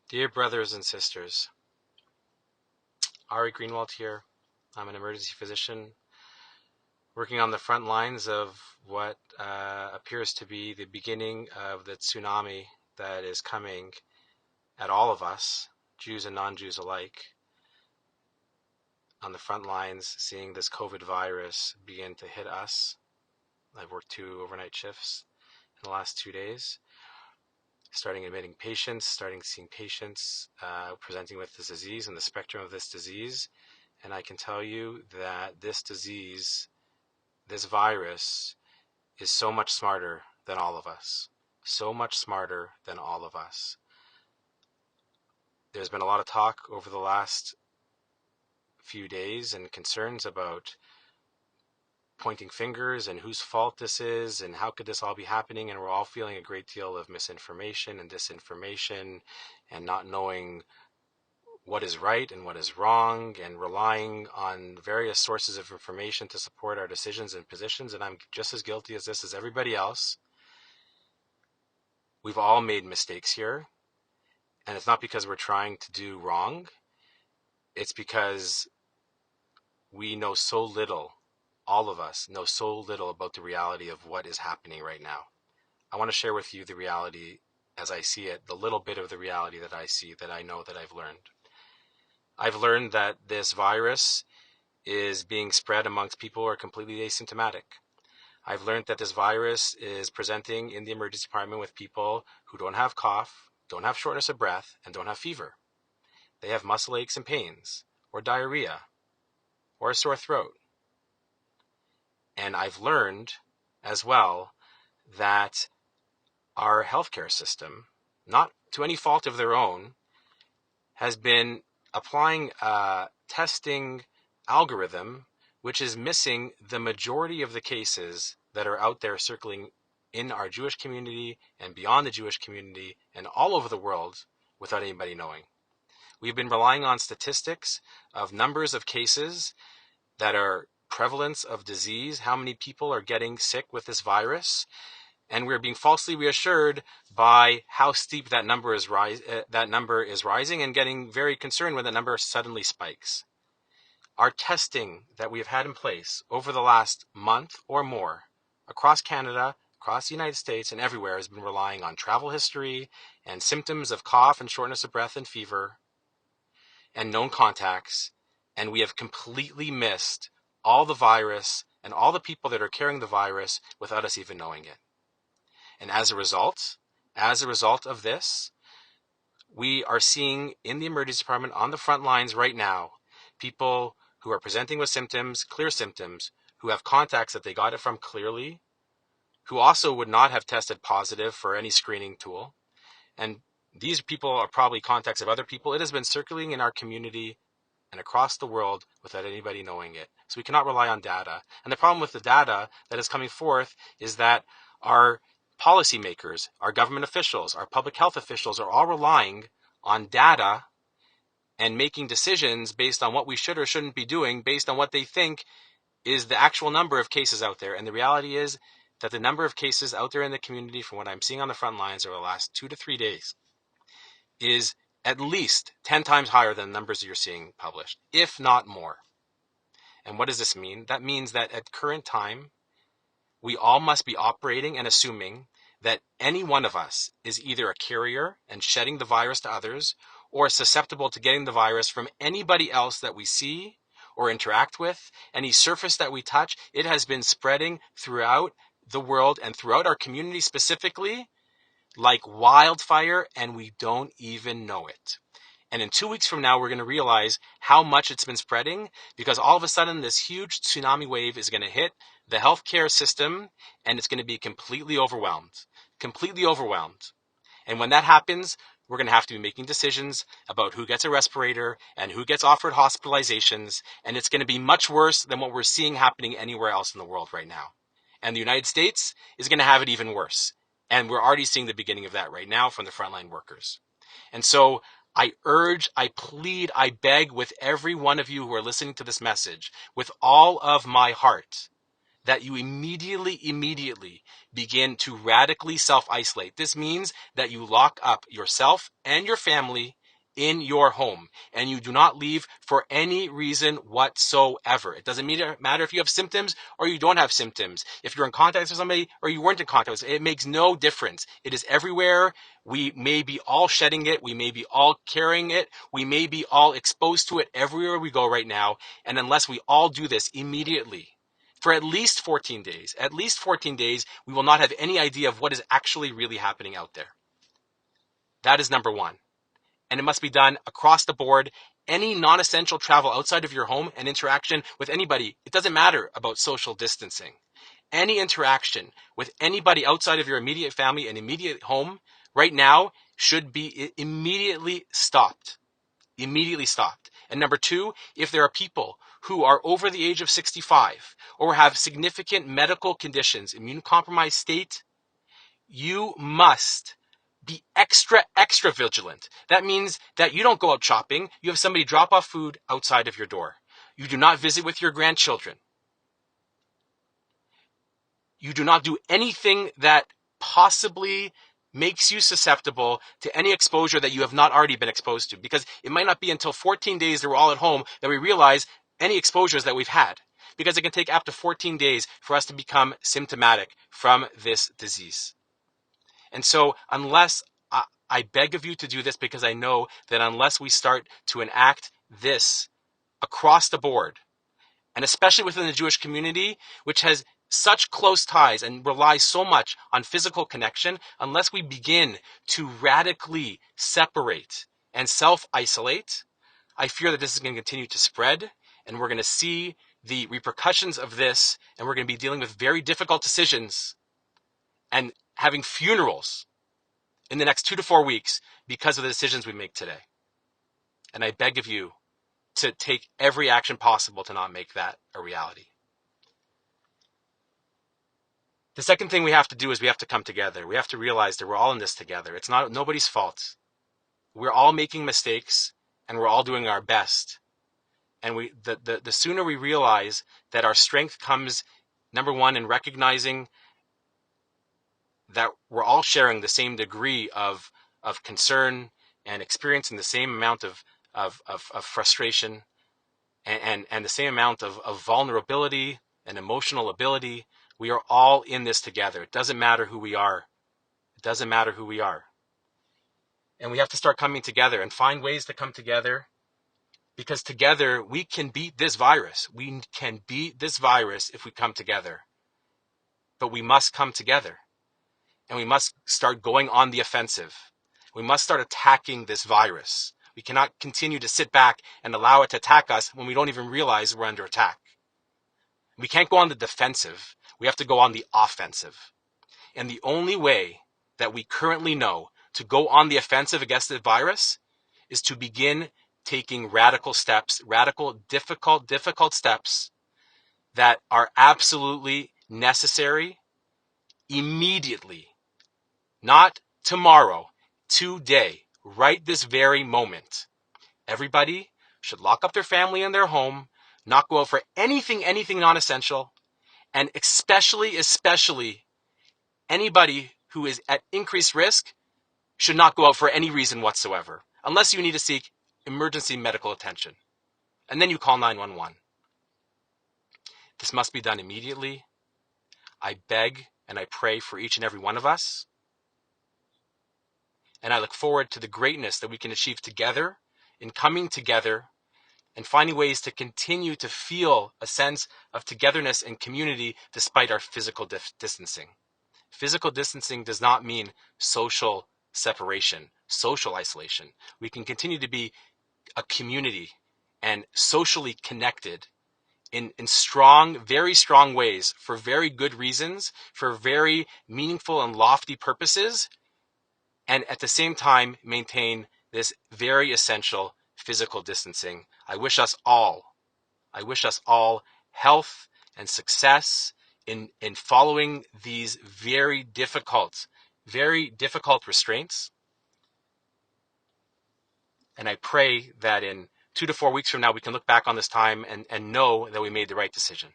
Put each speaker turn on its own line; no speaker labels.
Dear brothers and sisters, Ari Greenwald here. I'm an emergency physician working on the front lines of what appears to be the beginning of the tsunami that is coming at all of us, Jews and non-Jews alike, on the front lines, seeing this COVID virus begin to hit us. I've worked 2 overnight shifts in the last 2 days, starting admitting patients, starting seeing patients presenting with this disease and the spectrum of this disease. And I can tell you that this disease, this virus, is so much smarter than all of us. So much smarter than all of us. There's been a lot of talk over the last few days and concerns about pointing fingers and whose fault this is and how could this all be happening, and we're all feeling a great deal of misinformation and disinformation and not knowing what is right and what is wrong, and relying on various sources of information to support our decisions and positions. And I'm just as guilty as this as everybody else. We've all made mistakes here, and it's not because we're trying to do wrong. It's because we know so little, all of us know so little about the reality of what is happening right now. I want to share with you the reality as I see it, the little bit of the reality that I see, that I know, that I've learned. I've learned that this virus is being spread amongst people who are completely asymptomatic. I've learned that this virus is presenting in the emergency department with people who don't have cough, don't have shortness of breath, and don't have fever. They have muscle aches and pains, or diarrhea, or a sore throat. And I've learned as well that our healthcare system, not to any fault of their own, has been applying a testing algorithm which is missing the majority of the cases that are out there circling in our Jewish community and beyond the Jewish community and all over the world without anybody knowing. We've been relying on statistics of numbers of cases that are prevalence of disease, how many people are getting sick with this virus, and we're being falsely reassured by how steep that number is rising, and getting very concerned when that number suddenly spikes. Our testing that we have had in place over the last month or more across Canada, across the United States, and everywhere has been relying on travel history and symptoms of cough and shortness of breath and fever and known contacts, and we have completely missed all the virus and all the people that are carrying the virus without us even knowing it. And as a result of this, we are seeing in the emergency department on the front lines right now, people who are presenting with symptoms, clear symptoms, who have contacts that they got it from clearly, who also would not have tested positive for any screening tool. And these people are probably contacts of other people. It has been circulating in our community and across the world without anybody knowing it. So we cannot rely on data. And the problem with the data that is coming forth is that our policymakers, our government officials, our public health officials are all relying on data and making decisions based on what we should or shouldn't be doing based on what they think is the actual number of cases out there. And the reality is that the number of cases out there in the community, from what I'm seeing on the front lines over the last 2 to 3 days, is at least 10 times higher than the numbers that you're seeing published, if not more. And what does this mean? That means that at current time, we all must be operating and assuming that any one of us is either a carrier and shedding the virus to others, or susceptible to getting the virus from anybody else that we see or interact with. Any surface that we touch, it has been spreading throughout the world and throughout our community specifically like wildfire, and we don't even know it. And in 2 weeks from now, we're going to realize how much it's been spreading, because all of a sudden this huge tsunami wave is going to hit the healthcare system and it's going to be completely overwhelmed. And when that happens, we're going to have to be making decisions about who gets a respirator and who gets offered hospitalizations. And it's going to be much worse than what we're seeing happening anywhere else in the world right now. And the United States is going to have it even worse. And we're already seeing the beginning of that right now from the frontline workers. And so I urge, I plead, I beg with every one of you who are listening to this message, with all of my heart, that you immediately begin to radically self-isolate. This means that you lock up yourself and your family in your home, and you do not leave for any reason whatsoever. It doesn't matter if you have symptoms or you don't have symptoms, if you're in contact with somebody or you weren't in contact with somebody. It makes no difference. It is everywhere. We may be all shedding it. We may be all carrying it. We may be all exposed to it everywhere we go right now. And unless we all do this immediately, for at least 14 days, we will not have any idea of what is actually really happening out there. That is number one. And it must be done across the board. Any non-essential travel outside of your home and interaction with anybody, it doesn't matter about social distancing. Any interaction with anybody outside of your immediate family and immediate home right now should be immediately stopped. Immediately stopped. And number two, if there are people who are over the age of 65 or have significant medical conditions, immunocompromised state, you must be extra vigilant. That means that you don't go out shopping. You have somebody drop off food outside of your door. You do not visit with your grandchildren. You do not do anything that possibly makes you susceptible to any exposure that you have not already been exposed to, because it might not be until 14 days that we're all at home that we realize any exposures that we've had, because it can take up to 14 days for us to become symptomatic from this disease. And so unless I beg of you to do this, because I know that unless we start to enact this across the board, and especially within the Jewish community, which has such close ties and relies so much on physical connection, unless we begin to radically separate and self-isolate, I fear that this is going to continue to spread, and we're going to see the repercussions of this, and we're going to be dealing with very difficult decisions and having funerals in the next 2 to 4 weeks because of the decisions we make today. And I beg of you to take every action possible to not make that a reality. The second thing we have to do is we have to come together. We have to realize that we're all in this together. It's not nobody's fault. We're all making mistakes, and we're all doing our best. And the sooner we realize that our strength comes, number one, in recognizing that we're all sharing the same degree of concern and experiencing the same amount of frustration and the same amount of vulnerability and emotional ability. We are all in this together. It doesn't matter who we are. It doesn't matter who we are. And we have to start coming together and find ways to come together, because together we can beat this virus. We can beat this virus if we come together. But we must come together. And we must start going on the offensive. We must start attacking this virus. We cannot continue to sit back and allow it to attack us when we don't even realize we're under attack. We can't go on the defensive. We have to go on the offensive. And the only way that we currently know to go on the offensive against the virus is to begin taking radical steps, radical, difficult steps that are absolutely necessary immediately. Not tomorrow, today, right this very moment. Everybody should lock up their family in their home, not go out for anything non-essential, and especially anybody who is at increased risk should not go out for any reason whatsoever, unless you need to seek emergency medical attention. And then you call 911. This must be done immediately. I beg and I pray for each and every one of us. And I look forward to the greatness that we can achieve together in coming together and finding ways to continue to feel a sense of togetherness and community despite our physical distancing. Physical distancing does not mean social separation, social isolation. We can continue to be a community and socially connected in strong, very strong ways for very good reasons, for very meaningful and lofty purposes, and at the same time maintain this very essential physical distancing. I wish us all health and success in following these very difficult restraints. And I pray that in 2 to 4 weeks from now, we can look back on this time and know that we made the right decision.